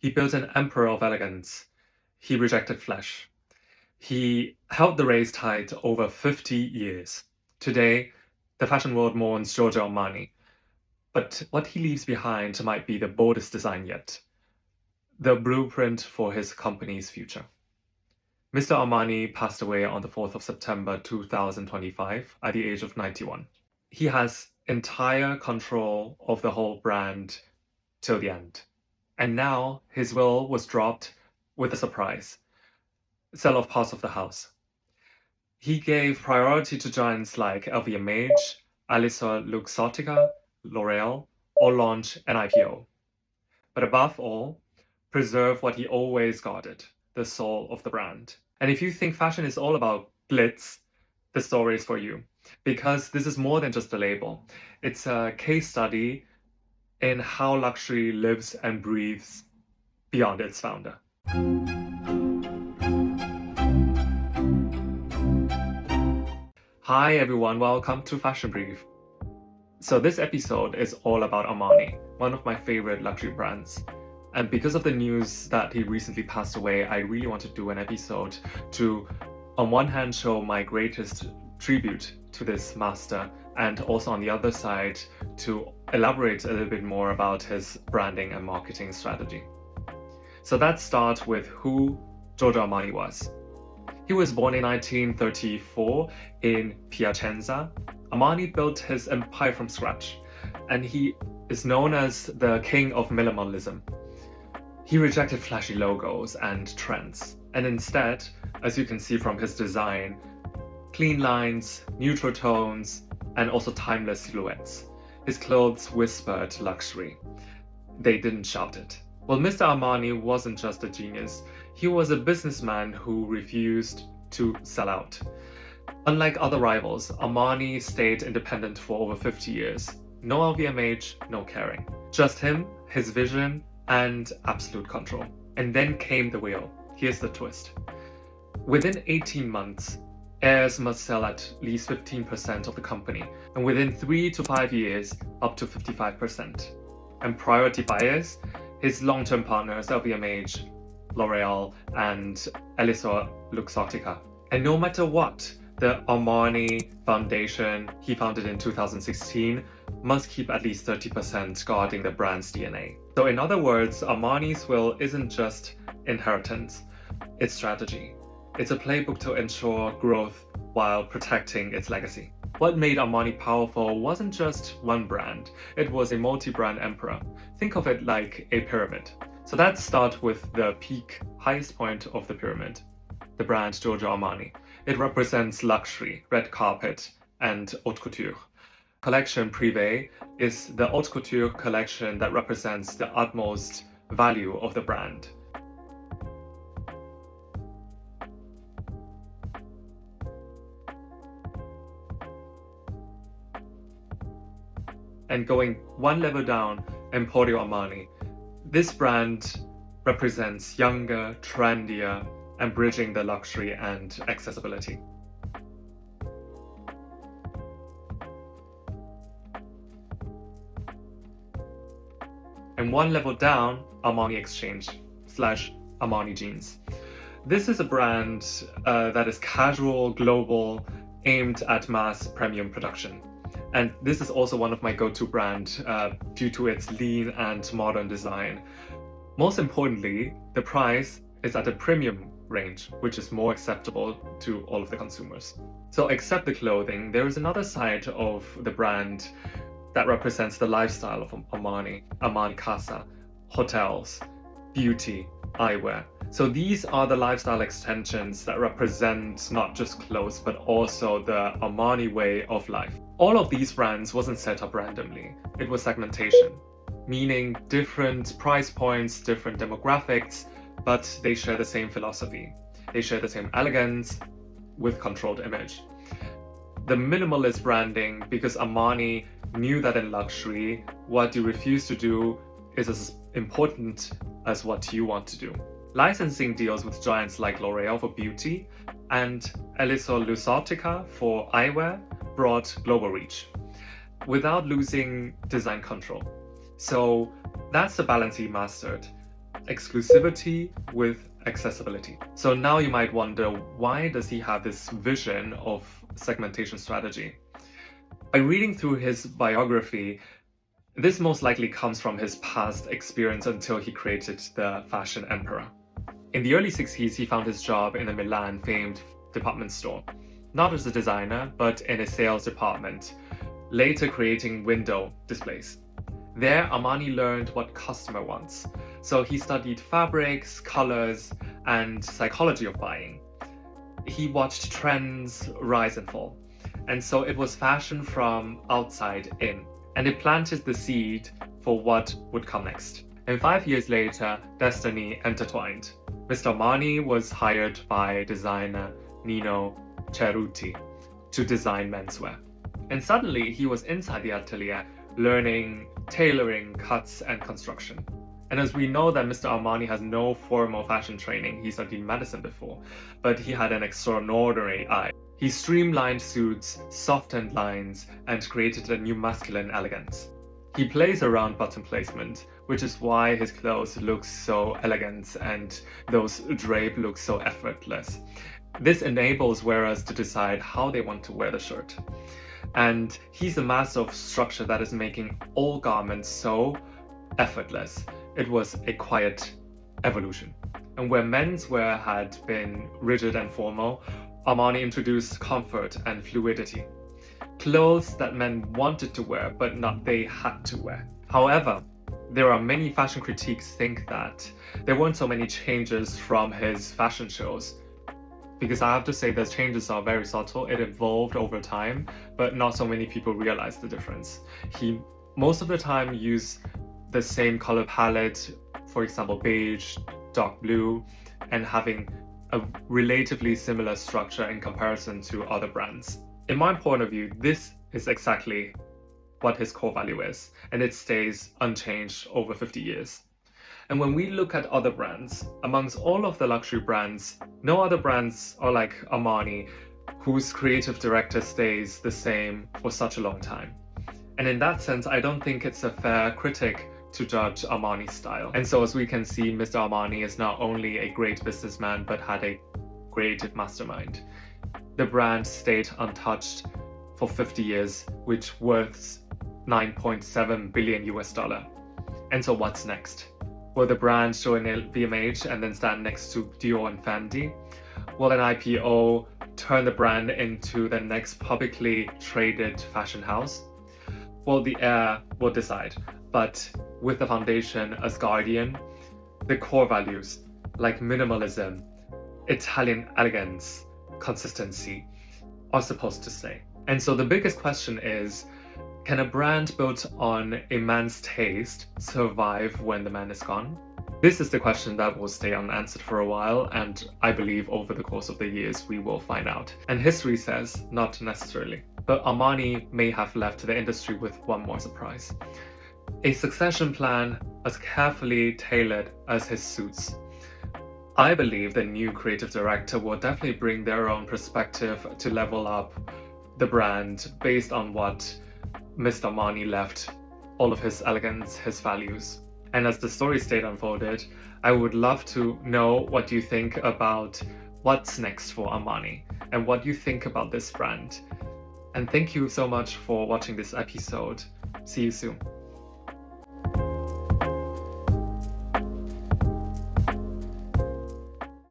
He built an emperor of elegance. He rejected flesh. He held the race tight over 50 years. Today, the fashion world mourns Giorgio Armani, but what he leaves behind might be the boldest design yet, the blueprint for his company's future. Mr. Armani passed away on the 4th of September 2025 at the age of 91. He has entire control of the whole brand till the end. And now his will was dropped with a surprise: sell off parts of the house. He gave priority to giants like LVMH, Alissa Luxottica, L'Oreal, or launch an IPO. But above all, preserve what he always guarded, the soul of the brand. And if you think fashion is all about glitz, the story is for you. Because this is more than just a label. It's a case study in how luxury lives and breathes beyond its founder. Hi everyone, welcome to Fashion Brief. So this episode is all about Armani, one of my favorite luxury brands. And because of the news that he recently passed away, I really want to do an episode to, on one hand, show my greatest tribute to this master, and also on the other side, to elaborate a little bit more about his branding and marketing strategy. So let's start with who Giorgio Armani was. He was born in 1934 in Piacenza. Armani built his empire from scratch, and he is known as the king of minimalism. He rejected flashy logos and trends, and instead, as you can see from his design, clean lines, neutral tones, and also timeless silhouettes. His clothes whispered luxury. They didn't shout it. Well, Mr. Armani wasn't just a genius. He was a businessman who refused to sell out. Unlike other rivals, Armani stayed independent for over 50 years. No LVMH, no caring. Just him, his vision, and absolute control. And then came the wheel. Here's the twist. Within 18 months, heirs must sell at least 15% of the company, and within 3 to 5 years, up to 55%. And priority buyers, his long-term partners, LVMH, L'Oreal, and Alissa Luxottica. And no matter what, the Armani Foundation, he founded in 2016, must keep at least 30% guarding the brand's DNA. So in other words, Armani's will isn't just inheritance, it's strategy. It's a playbook to ensure growth while protecting its legacy. What made Armani powerful wasn't just one brand, it was a multi-brand emperor. Think of it like a pyramid. So let's start with the peak, highest point of the pyramid, the brand Giorgio Armani. It represents luxury, red carpet, and haute couture. Collection Privé is the haute couture collection that represents the utmost value of the brand. And going one level down, Emporio Armani. This brand represents younger, trendier, and bridging the luxury and accessibility. And one level down, Armani Exchange / Armani Jeans. This is a brand that is casual, global, aimed at mass premium production. And this is also one of my go-to brands due to its lean and modern design. Most importantly, the price is at a premium range, which is more acceptable to all of the consumers. So except the clothing, there is another side of the brand that represents the lifestyle of Armani, Armani Casa, hotels, beauty, eyewear. So these are the lifestyle extensions that represent not just clothes, but also the Armani way of life. All of these brands wasn't set up randomly. It was segmentation, meaning different price points, different demographics, but they share the same philosophy. They share the same elegance with controlled image. The minimalist branding, because Armani knew that in luxury, what you refuse to do is as important as what you want to do. Licensing deals with giants like L'Oreal for beauty and Alissa Luxottica for eyewear brought global reach without losing design control. So that's the balance he mastered. exclusivity with accessibility. So now you might wonder, why does he have this vision of segmentation strategy? By reading through his biography, this most likely comes from his past experience until he created the fashion emperor. In the early 60s, he found his job in a Milan famed department store, not as a designer, but in a sales department, later creating window displays. There, Armani learned what customer wants. So he studied fabrics, colors, and psychology of buying. He watched trends rise and fall. And so it was fashion from outside in. And it planted the seed for what would come next. And 5 years later, destiny intertwined. Mr. Armani was hired by designer Nino Cerruti to design menswear. And suddenly he was inside the atelier, learning tailoring, cuts, and construction. And as we know that Mr. Armani has no formal fashion training, he studied medicine before, but he had an extraordinary eye. He streamlined suits, softened lines, and created a new masculine elegance. He plays around button placement, which is why his clothes look so elegant and those drape look so effortless. This enables wearers to decide how they want to wear the shirt. And he's a master of structure that is making all garments so effortless. It was a quiet evolution. And where menswear had been rigid and formal, Armani introduced comfort and fluidity. Clothes that men wanted to wear, but not they had to wear. However, there are many fashion critiques think that there weren't so many changes from his fashion shows. Because I have to say those changes are very subtle. It evolved over time, but not so many people realize the difference. He most of the time used the same color palette, for example, beige, dark blue, and having a relatively similar structure in comparison to other brands. In my point of view, this is exactly what his core value is, and it stays unchanged over 50 years. And when we look at other brands, amongst all of the luxury brands, no other brands are like Armani, whose creative director stays the same for such a long time. And in that sense, I don't think it's a fair critic to judge Armani's style. And so as we can see, Mr. Armani is not only a great businessman, but had a creative mastermind. The brand stayed untouched for 50 years, which worth 9.7 billion US dollar. And so what's next? Will the brand show in VMH and then stand next to Dior and Fendi? Will an IPO turn the brand into the next publicly traded fashion house? Well, the heir will decide, but with the foundation as guardian, the core values like minimalism, Italian elegance, consistency are supposed to stay. And so the biggest question is, can a brand built on a man's taste survive when the man is gone? This is the question that will stay unanswered for a while, and I believe over the course of the years we will find out. And history says not necessarily. But Armani may have left the industry with one more surprise. A succession plan as carefully tailored as his suits. I believe the new creative director will definitely bring their own perspective to level up the brand based on what Mr. Armani left, all of his elegance, his values. And as the story stayed unfolded, I would love to know what you think about what's next for Armani and what you think about this brand. And thank you so much for watching this episode. See you soon.